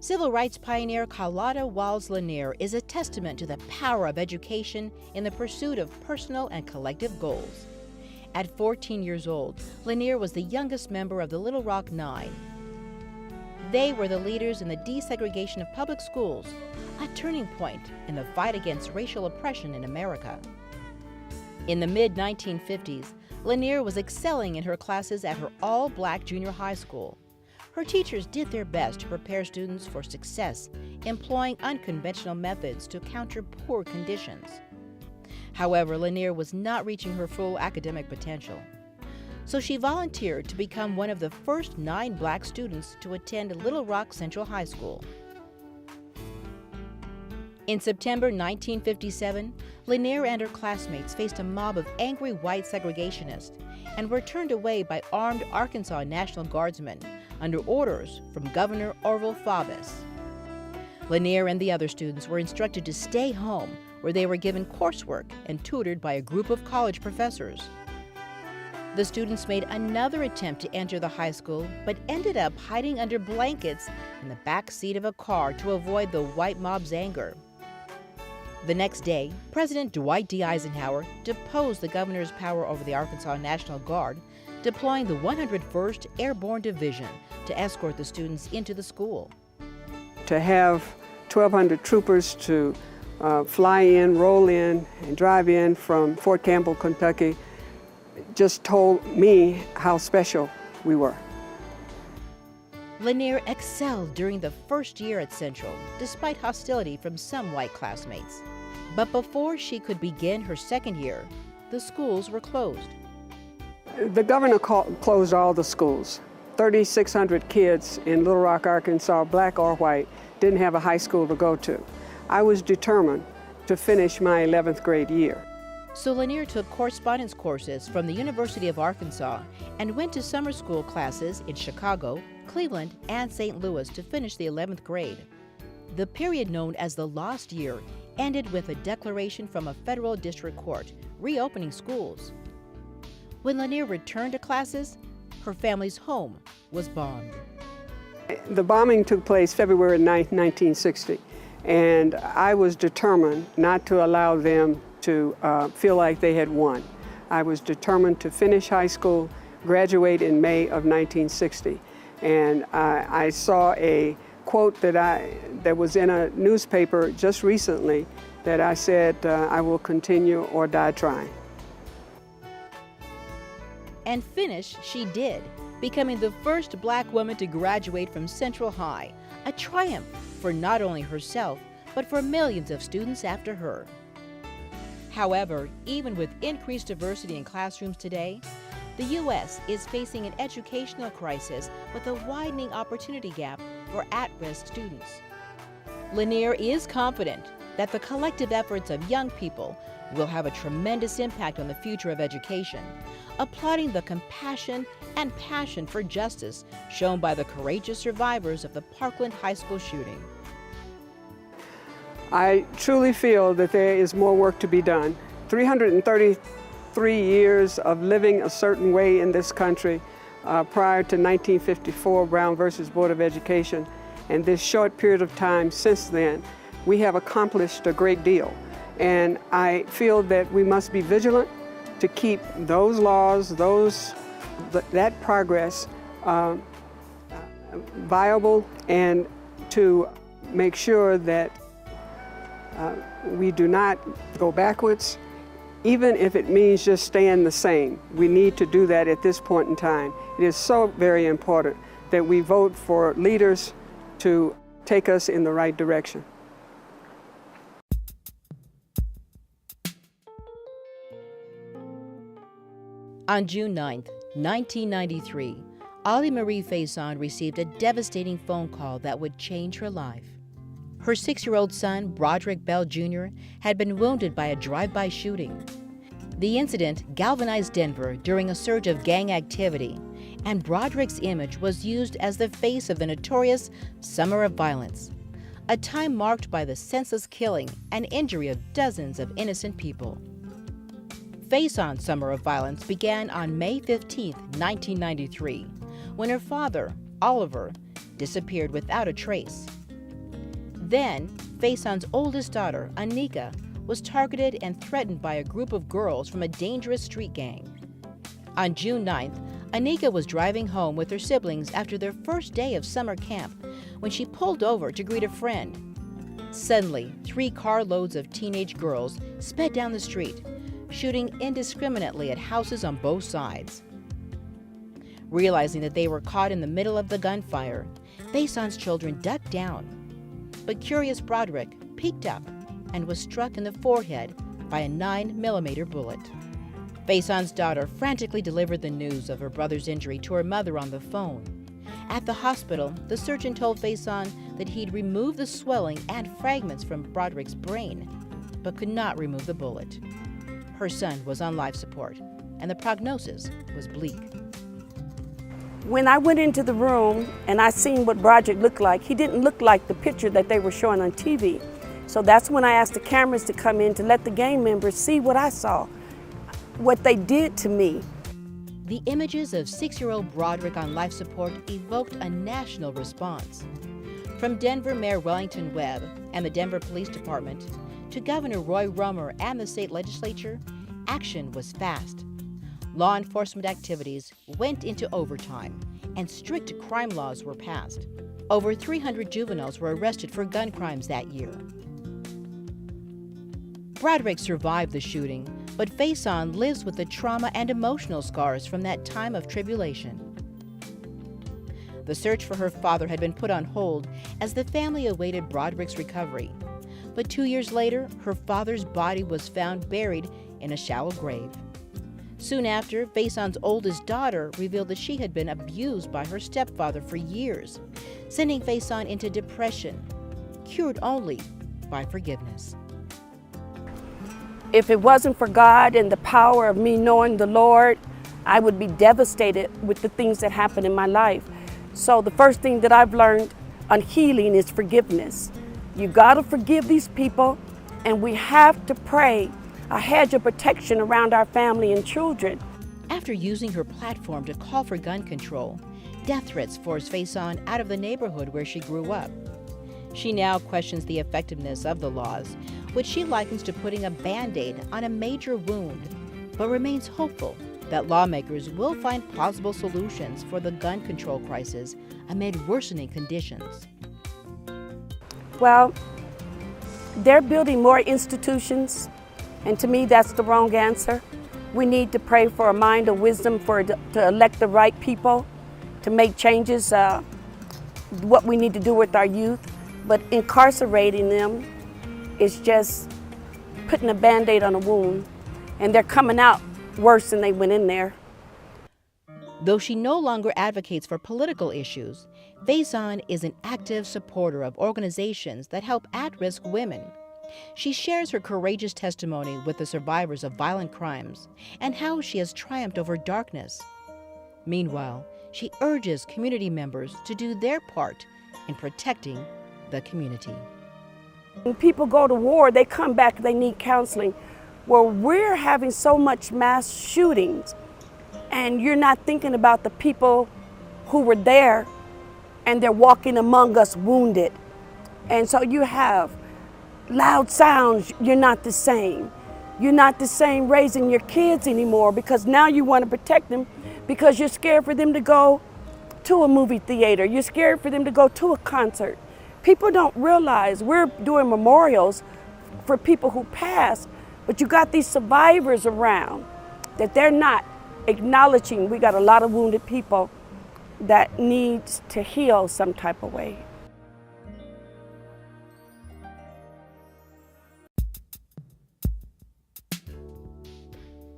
Civil rights pioneer Carlotta Walls Lanier is a testament to the power of education in the pursuit of personal and collective goals. At 14 years old, Lanier was the youngest member of the Little Rock Nine. They were the leaders in the desegregation of public schools, a turning point in the fight against racial oppression in America. In the mid-1950s, Lanier was excelling in her classes at her all-black junior high school. Her teachers did their best to prepare students for success, employing unconventional methods to counter poor conditions. However, Lanier was not reaching her full academic potential. So she volunteered to become one of the first 9 black students to attend Little Rock Central High School. In September 1957, Lanier and her classmates faced a mob of angry white segregationists and were turned away by armed Arkansas National Guardsmen under orders from Governor Orville Faubus. Lanier and the other students were instructed to stay home, where they were given coursework and tutored by a group of college professors. The students made another attempt to enter the high school, but ended up hiding under blankets in the back seat of a car to avoid the white mob's anger. The next day, President Dwight D. Eisenhower deposed the governor's power over the Arkansas National Guard, deploying the 101st Airborne Division to escort the students into the school. To have 1,200 troopers to fly in, roll in, and drive in from Fort Campbell, Kentucky, just told me how special we were. Lanier excelled during the first year at Central, despite hostility from some white classmates. But before she could begin her second year, the schools were closed. The governor closed all the schools. 3,600 kids in Little Rock, Arkansas, black or white, didn't have a high school to go to. I was determined to finish my 11th grade year. So Lanier took correspondence courses from the University of Arkansas and went to summer school classes in Chicago, Cleveland, and St. Louis to finish the 11th grade. The period known as the Lost Year ended with a declaration from a federal district court reopening schools. When Lanier returned to classes, her family's home was bombed. The bombing took place February 9, 1960, and I was determined not to allow them to feel like they had won. I was determined to finish high school, graduate in May of 1960, and I saw a quote that was in a newspaper just recently that I said, I will continue or die trying. And finish she did, becoming the first black woman to graduate from Central High, a triumph for not only herself, but for millions of students after her. However, even with increased diversity in classrooms today, the U.S. is facing an educational crisis with a widening opportunity gap for at-risk students. Lanier is confident that the collective efforts of young people will have a tremendous impact on the future of education, applauding the compassion and passion for justice shown by the courageous survivors of the Parkland High School shooting. I truly feel that there is more work to be done. 333 years of living a certain way in this country prior to 1954 Brown versus Board of Education, and this short period of time since then, we have accomplished a great deal. And I feel that we must be vigilant to keep those laws, that progress viable, and to make sure that we do not go backwards, even if it means just staying the same. We need to do that at this point in time. It is so very important that we vote for leaders to take us in the right direction. On June 9, 1993, Ollie Marie Faison received a devastating phone call that would change her life. Her 6-year-old son, Broderick Bell Jr., had been wounded by a drive-by shooting. The incident galvanized Denver during a surge of gang activity, and Broderick's image was used as the face of the notorious Summer of Violence, a time marked by the senseless killing and injury of dozens of innocent people. Faison's Summer of Violence began on May 15, 1993, when her father, Oliver, disappeared without a trace. Then, Faison's oldest daughter, Anika, was targeted and threatened by a group of girls from a dangerous street gang. On June 9th, Anika was driving home with her siblings after their first day of summer camp when she pulled over to greet a friend. Suddenly, 3 carloads of teenage girls sped down the street, shooting indiscriminately at houses on both sides. Realizing that they were caught in the middle of the gunfire, Faison's children ducked down. But curious Broderick peeked up and was struck in the forehead by a 9mm bullet. Faison's daughter frantically delivered the news of her brother's injury to her mother on the phone. At the hospital, the surgeon told Faison that he'd removed the swelling and fragments from Broderick's brain, but could not remove the bullet. Her son was on life support, and the prognosis was bleak. When I went into the room and I seen what Broderick looked like, he didn't look like the picture that they were showing on TV. So that's when I asked the cameras to come in to let the gang members see what I saw, what they did to me. The images of 6-year-old Broderick on life support evoked a national response. From Denver Mayor Wellington Webb and the Denver Police Department to Governor Roy Romer and the state legislature, action was fast. Law enforcement activities went into overtime, and strict crime laws were passed. Over 300 juveniles were arrested for gun crimes that year. Broderick survived the shooting, but Faison lives with the trauma and emotional scars from that time of tribulation. The search for her father had been put on hold as the family awaited Broderick's recovery. But 2 years later, her father's body was found buried in a shallow grave. Soon after, Faison's oldest daughter revealed that she had been abused by her stepfather for years, sending Faison into depression, cured only by forgiveness. If it wasn't for God and the power of me knowing the Lord, I would be devastated with the things that happened in my life. So the first thing that I've learned on healing is forgiveness. You gotta forgive these people, and we have to pray a hedge of protection around our family and children. After using her platform to call for gun control, death threats forced Faison out of the neighborhood where she grew up. She now questions the effectiveness of the laws, which she likens to putting a Band-Aid on a major wound, but remains hopeful that lawmakers will find plausible solutions for the gun control crisis amid worsening conditions. Well, they're building more institutions, and to me that's the wrong answer. We need to pray for a mind of wisdom to elect the right people, to make changes, what we need to do with our youth. But incarcerating them is just putting a Band-Aid on a wound, and they're coming out worse than they went in there. Though she no longer advocates for political issues, Faison is an active supporter of organizations that help at-risk women. She shares her courageous testimony with the survivors of violent crimes and how she has triumphed over darkness. Meanwhile, she urges community members to do their part in protecting the community. When people go to war, they come back, they need counseling. Well, we're having so much mass shootings, and you're not thinking about the people who were there, and they're walking among us wounded. And so you have loud sounds, you're not the same. You're not the same raising your kids anymore, because now you want to protect them because you're scared for them to go to a movie theater. You're scared for them to go to a concert. People don't realize we're doing memorials for people who passed, but you got these survivors around that they're not acknowledging. We got a lot of wounded people that needs to heal some type of way.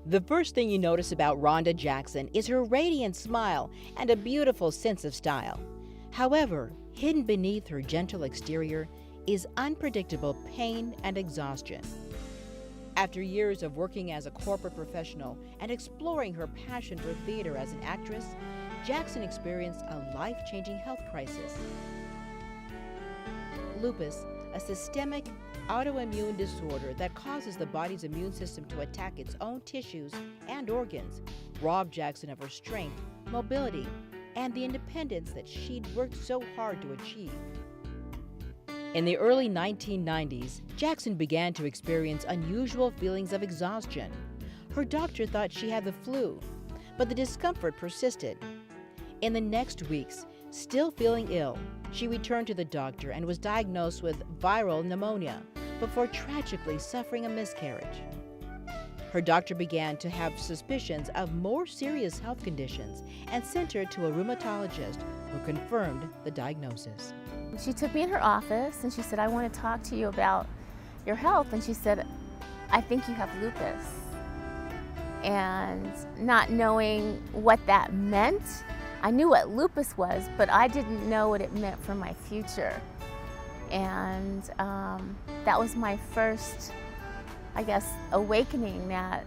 The first thing you notice about Rhonda Jackson is her radiant smile and a beautiful sense of style. However, hidden beneath her gentle exterior is unpredictable pain and exhaustion. After years of working as a corporate professional and exploring her passion for theater as an actress, Jackson experienced a life-changing health crisis. Lupus, a systemic autoimmune disorder that causes the body's immune system to attack its own tissues and organs, robbed Jackson of her strength, mobility, and the independence that she'd worked so hard to achieve. In the early 1990s, Jackson began to experience unusual feelings of exhaustion. Her doctor thought she had the flu, but the discomfort persisted. In the next weeks, still feeling ill, she returned to the doctor and was diagnosed with viral pneumonia before tragically suffering a miscarriage. Her doctor began to have suspicions of more serious health conditions and sent her to a rheumatologist who confirmed the diagnosis. She took me in her office and she said, "I want to talk to you about your health." And she said, "I think you have lupus." And not knowing what that meant, I knew what lupus was, but I didn't know what it meant for my future. And that was my first, I guess, awakening that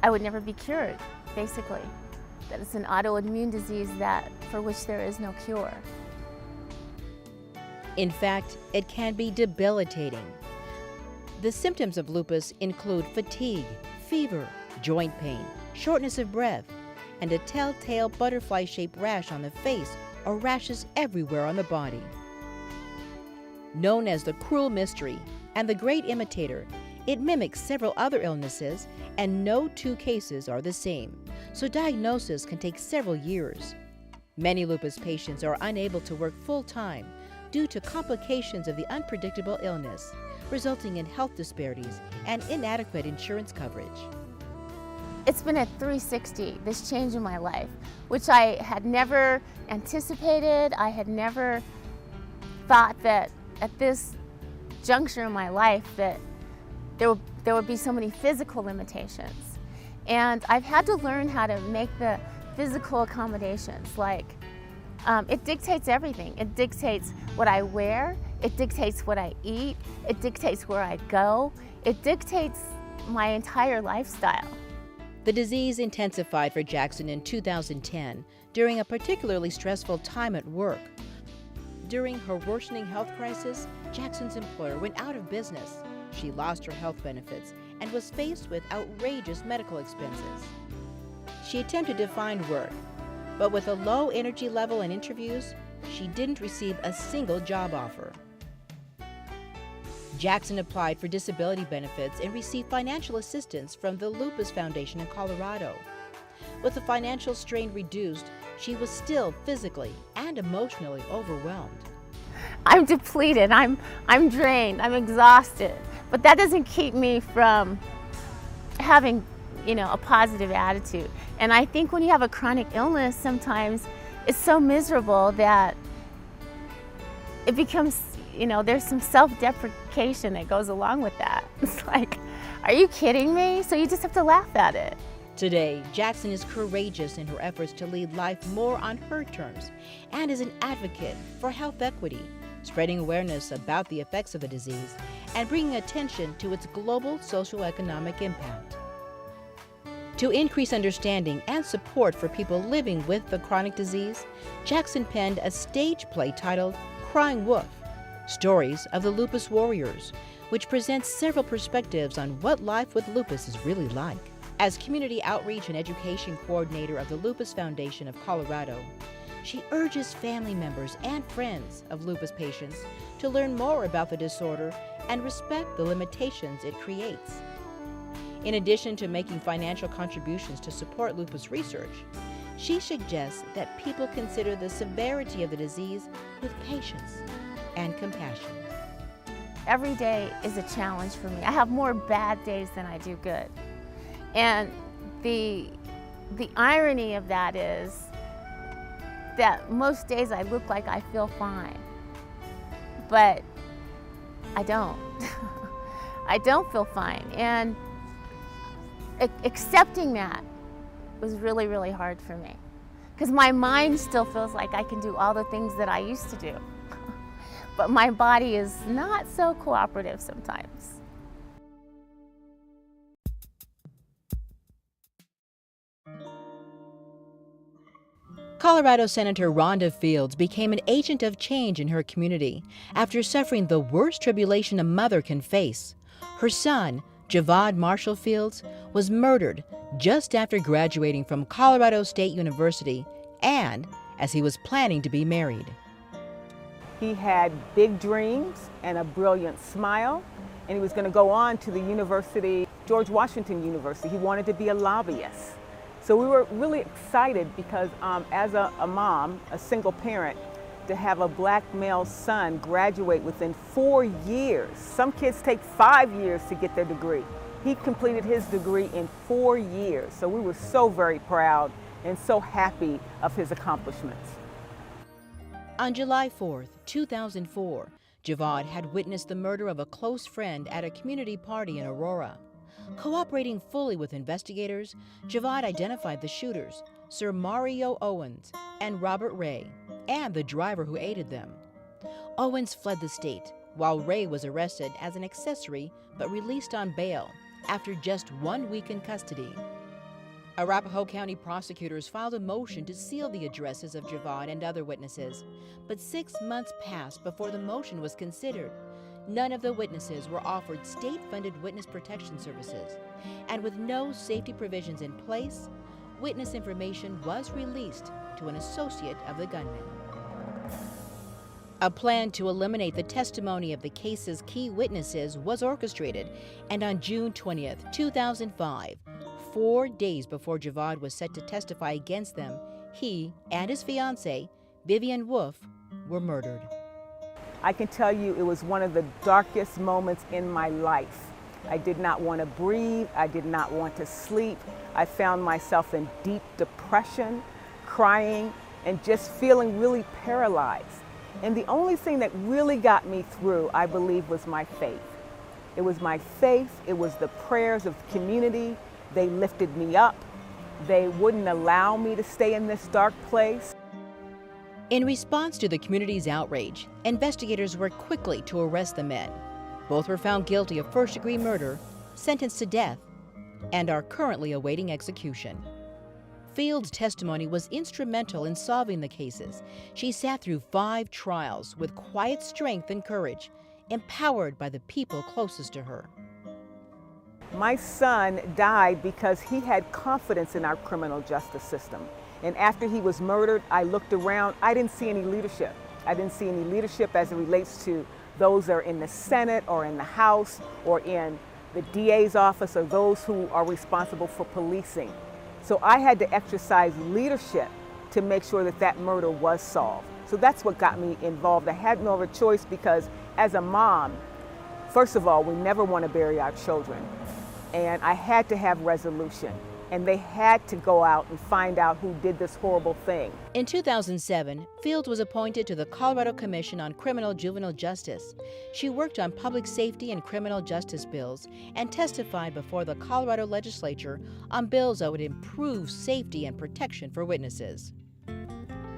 I would never be cured, basically. That it's an autoimmune disease for which there is no cure. In fact, it can be debilitating. The symptoms of lupus include fatigue, fever, joint pain, shortness of breath, and a telltale butterfly-shaped rash on the face or rashes everywhere on the body. Known as the cruel mystery and the great imitator, it mimics several other illnesses, and no two cases are the same, so diagnosis can take several years. Many lupus patients are unable to work full-time due to complications of the unpredictable illness, resulting in health disparities and inadequate insurance coverage. It's been a 360, this change in my life, which I had never anticipated. I had never thought that at this juncture in my life that there would be so many physical limitations. And I've had to learn how to make the physical accommodations, like it dictates everything. It dictates what I wear, it dictates what I eat, it dictates where I go, it dictates my entire lifestyle. The disease intensified for Jackson in 2010 during a particularly stressful time at work. During her worsening health crisis, Jackson's employer went out of business. She lost her health benefits and was faced with outrageous medical expenses. She attempted to find work, but with a low energy level in interviews, she didn't receive a single job offer. Jackson applied for disability benefits and received financial assistance from the Lupus Foundation in Colorado. With the financial strain reduced, she was still physically and emotionally overwhelmed. I'm depleted, I'm drained, I'm exhausted, but that doesn't keep me from having, a positive attitude. And I think when you have a chronic illness, sometimes it's so miserable that it becomes, there's some self-deprecation that goes along with that. It's like, are you kidding me? So you just have to laugh at it. Today, Jackson is courageous in her efforts to lead life more on her terms and is an advocate for health equity, spreading awareness about the effects of the disease and bringing attention to its global socioeconomic impact. To increase understanding and support for people living with the chronic disease, Jackson penned a stage play titled Crying Wolf, Stories of the Lupus Warriors, which presents several perspectives on what life with lupus is really like. As Community Outreach and Education Coordinator of the Lupus Foundation of Colorado, she urges family members and friends of lupus patients to learn more about the disorder and respect the limitations it creates. In addition to making financial contributions to support lupus research, she suggests that people consider the severity of the disease with patience and compassion. Every day is a challenge for me. I have more bad days than I do good. And the irony of that is that most days I look like I feel fine, but I don't. I don't feel fine. And accepting that was really, really hard for me, because my mind still feels like I can do all the things that I used to do. But my body is not so cooperative sometimes. Colorado Senator Rhonda Fields became an agent of change in her community after suffering the worst tribulation a mother can face. Her son, Javad Marshall Fields, was murdered just after graduating from Colorado State University and as he was planning to be married. He had big dreams and a brilliant smile, and he was going to go on to the university, George Washington University. He wanted to be a lobbyist. So we were really excited because as a mom, a single parent, to have a black male son graduate within 4 years. Some kids take 5 years to get their degree. He completed his degree in 4 years. So we were so very proud and so happy of his accomplishments. On July 4th, 2004, Javad had witnessed the murder of a close friend at a community party in Aurora. Cooperating fully with investigators, Javad identified the shooters, Sir Mario Owens and Robert Ray, and the driver who aided them. Owens fled the state, while Ray was arrested as an accessory but released on bail after just 1 week in custody. Arapahoe County prosecutors filed a motion to seal the addresses of Javad and other witnesses, but 6 months passed before the motion was considered. None of the witnesses were offered state-funded witness protection services, and with no safety provisions in place, witness information was released to an associate of the gunman. A plan to eliminate the testimony of the case's key witnesses was orchestrated, and on June 20th, 2005, 4 days before Javad was set to testify against them, he and his fiancée, Vivian Wolf, were murdered. I can tell you it was one of the darkest moments in my life. I did not want to breathe. I did not want to sleep. I found myself in deep depression, crying, and just feeling really paralyzed. And the only thing that really got me through, I believe, was my faith. It was my faith. It was the prayers of the community. They lifted me up. They wouldn't allow me to stay in this dark place. In response to the community's outrage, investigators worked quickly to arrest the men. Both were found guilty of first-degree murder, sentenced to death, and are currently awaiting execution. Field's testimony was instrumental in solving the cases. She sat through 5 trials with quiet strength and courage, empowered by the people closest to her. My son died because he had confidence in our criminal justice system. And after he was murdered, I looked around. I didn't see any leadership. I didn't see any leadership as it relates to those that are in the Senate or in the House or in the DA's office or those who are responsible for policing. So I had to exercise leadership to make sure that that murder was solved. So that's what got me involved. I had no other choice because as a mom, first of all, we never want to bury our children. And I had to have resolution. And they had to go out and find out who did this horrible thing. In 2007, Fields was appointed to the Colorado Commission on Criminal Juvenile Justice. She worked on public safety and criminal justice bills and testified before the Colorado legislature on bills that would improve safety and protection for witnesses.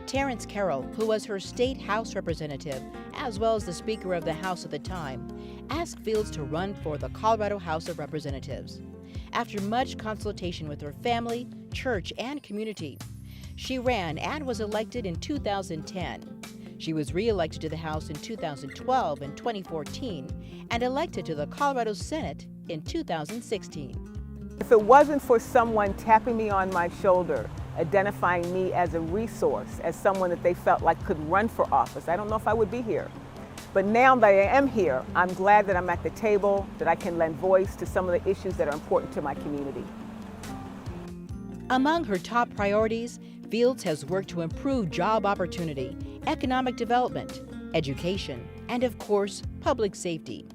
Terrence Carroll, who was her state House representative, as well as the Speaker of the House at the time, asked Fields to run for the Colorado House of Representatives. After much consultation with her family, church, and community, she ran and was elected in 2010. She was re-elected to the House in 2012 and 2014 and elected to the Colorado Senate in 2016. If it wasn't for someone tapping me on my shoulder, identifying me as a resource, as someone that they felt like could run for office, I don't know if I would be here. But now that I am here, I'm glad that I'm at the table, that I can lend voice to some of the issues that are important to my community. Among her top priorities, Fields has worked to improve job opportunity, economic development, education, and of course, public safety.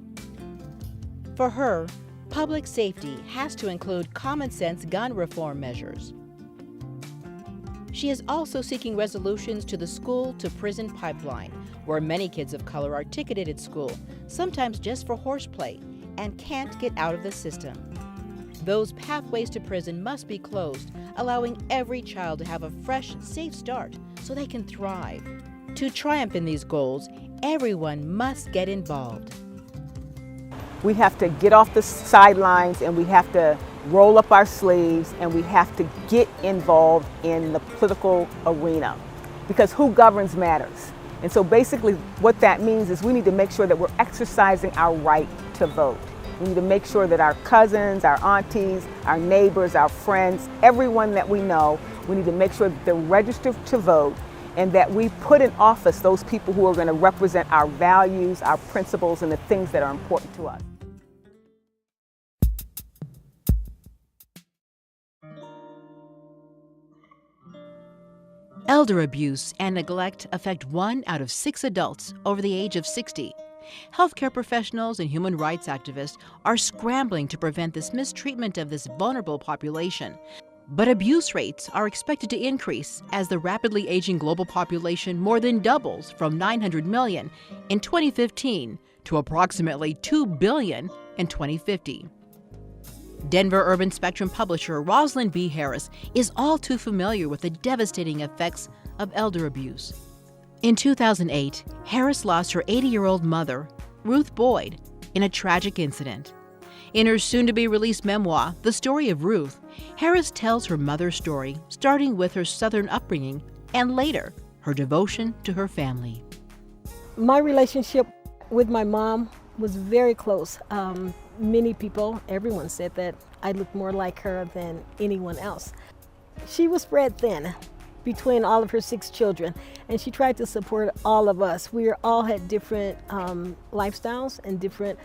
For her, public safety has to include common sense gun reform measures. She is also seeking resolutions to the school-to-prison pipeline, where many kids of color are ticketed at school, sometimes just for horseplay, and can't get out of the system. Those pathways to prison must be closed, allowing every child to have a fresh, safe start so they can thrive. To triumph in these goals, everyone must get involved. We have to get off the sidelines and we have to roll up our sleeves and we have to get involved in the political arena because who governs matters. And so basically what that means is we need to make sure that we're exercising our right to vote. We need to make sure that our cousins, our aunties, our neighbors, our friends, everyone that we know, we need to make sure that they're registered to vote and that we put in office those people who are going to represent our values, our principles, and the things that are important to us. Elder abuse and neglect affect 1 out of 6 adults over the age of 60. Healthcare professionals and human rights activists are scrambling to prevent this mistreatment of this vulnerable population. But abuse rates are expected to increase as the rapidly aging global population more than doubles from 900 million in 2015 to approximately 2 billion in 2050. Denver Urban Spectrum publisher Rosalind B. Harris is all too familiar with the devastating effects of elder abuse. In 2008, Harris lost her 80-year-old mother, Ruth Boyd, in a tragic incident. In her soon-to-be-released memoir, The Story of Ruth, Harris tells her mother's story, starting with her Southern upbringing and later her devotion to her family. My relationship with my mom was very close. Many people, everyone said that I looked more like her than anyone else. She was spread thin between all of her 6 children, and she tried to support all of us. We all had different lifestyles and different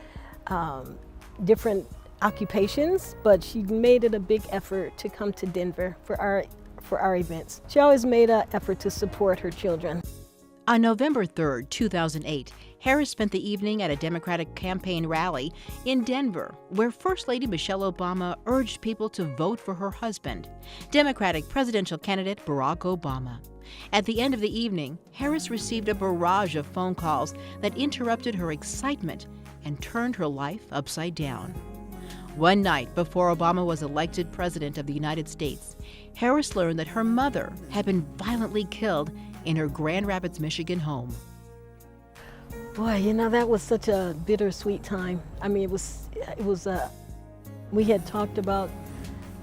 occupations, but she made it a big effort to come to Denver for our events. She always made an effort to support her children. On November 3, 2008, Harris spent the evening at a Democratic campaign rally in Denver, where First Lady Michelle Obama urged people to vote for her husband, Democratic presidential candidate Barack Obama. At the end of the evening, Harris received a barrage of phone calls that interrupted her excitement and turned her life upside down. One night before Obama was elected president of the United States, Harris learned that her mother had been violently killed in her Grand Rapids, Michigan home. Boy, you know, that was such a bittersweet time. I mean, we had talked about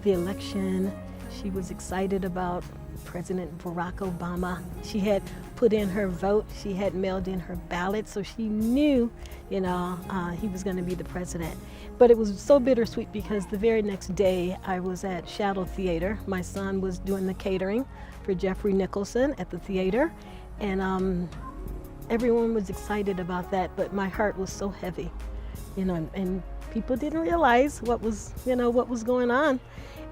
the election. She was excited about President Barack Obama. She had put in her vote. She had mailed in her ballot, so she knew, he was going to be the president. But it was so bittersweet because the very next day I was at Shadow Theater. My son was doing the catering for Jeffrey Nicholson at the theater, and everyone was excited about that, but my heart was so heavy, and people didn't realize what was going on.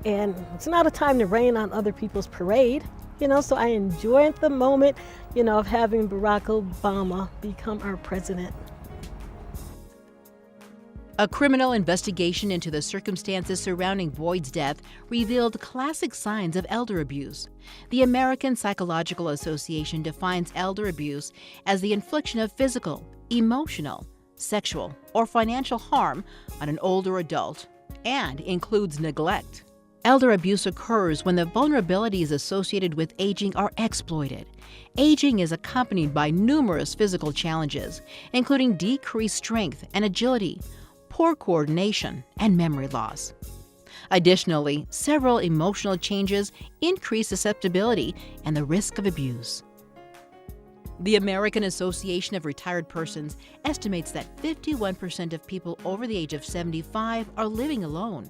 And it's not a time to rain on other people's parade, so I enjoyed the moment, of having Barack Obama become our president. A criminal investigation into the circumstances surrounding Boyd's death revealed classic signs of elder abuse. The American Psychological Association defines elder abuse as the infliction of physical, emotional, sexual, or financial harm on an older adult and includes neglect. Elder abuse occurs when the vulnerabilities associated with aging are exploited. Aging is accompanied by numerous physical challenges, including decreased strength and agility, poor coordination, and memory loss. Additionally, several emotional changes increase susceptibility and the risk of abuse. The American Association of Retired Persons estimates that 51% of people over the age of 75 are living alone.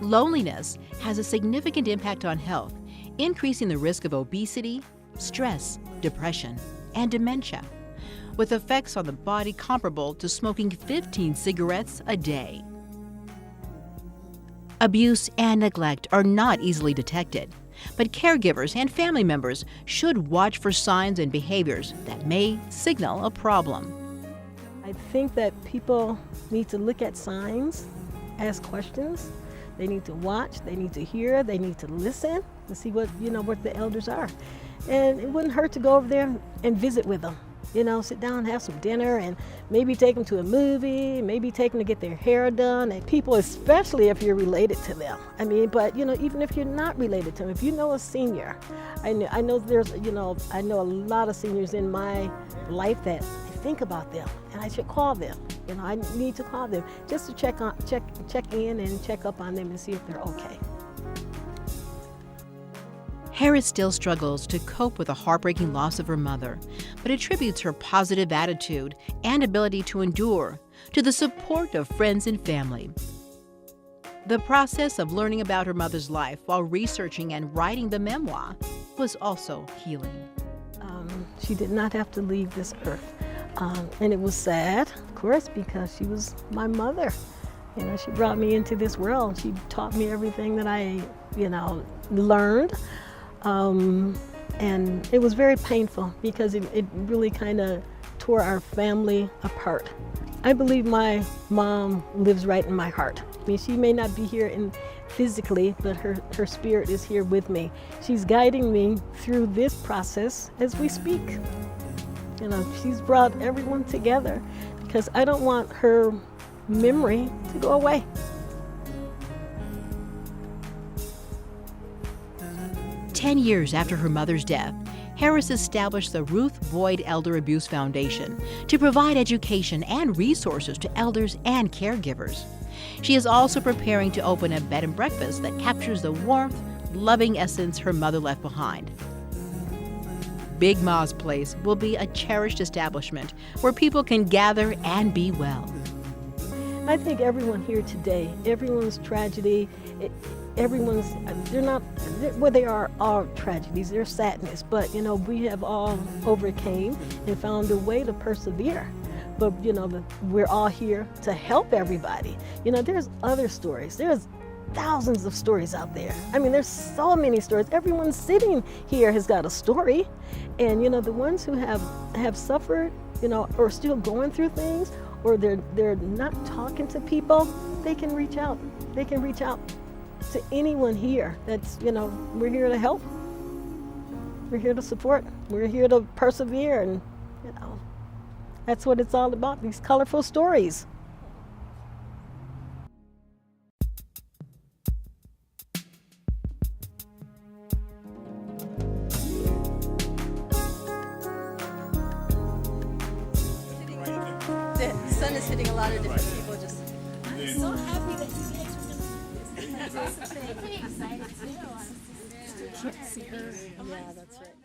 Loneliness has a significant impact on health, increasing the risk of obesity, stress, depression, and dementia, with effects on the body comparable to smoking 15 cigarettes a day. Abuse and neglect are not easily detected, but caregivers and family members should watch for signs and behaviors that may signal a problem. I think that people need to look at signs, ask questions. They need to watch, they need to hear, they need to listen and see what the elders are. And it wouldn't hurt to go over there and visit with them. Sit down and have some dinner and maybe take them to a movie, maybe take them to get their hair done. And people, especially if you're related to them. But even if you're not related to them, if you know a senior, I know a lot of seniors in my life that I think about them and I should call them. I need to call them just to check in and check up on them and see if they're okay. Harris still struggles to cope with the heartbreaking loss of her mother, but attributes her positive attitude and ability to endure to the support of friends and family. The process of learning about her mother's life while researching and writing the memoir was also healing. She did not have to leave this earth. And it was sad, of course, because she was my mother. You know, she brought me into this world. She taught me everything that I, learned. And it was very painful because it really kind of tore our family apart. I believe my mom lives right in my heart. I mean, she may not be here physically, but her spirit is here with me. She's guiding me through this process as we speak. She's brought everyone together because I don't want her memory to go away. Ten years after her mother's death, Harris established the Ruth Boyd Elder Abuse Foundation to provide education and resources to elders and caregivers. She is also preparing to open a bed and breakfast that captures the warmth, loving essence her mother left behind. Big Ma's Place will be a cherished establishment where people can gather and be well. I think everyone here today, everyone's tragedy, they are all tragedies, they're sadness, but we have all overcame and found a way to persevere. But we're all here to help everybody. There's other stories. There's thousands of stories out there. I mean, there's so many stories. Everyone sitting here has got a story. And the ones who have suffered, or still going through things, or they're not talking to people, they can reach out. They can reach out to anyone here. That's, we're here to help. We're here to support. We're here to persevere, and that's what it's all about, these colorful stories. The sun is hitting a lot of different people. I'm so happy that you guys are going to. Pretty excited too. Can't see her. Yeah, that's right.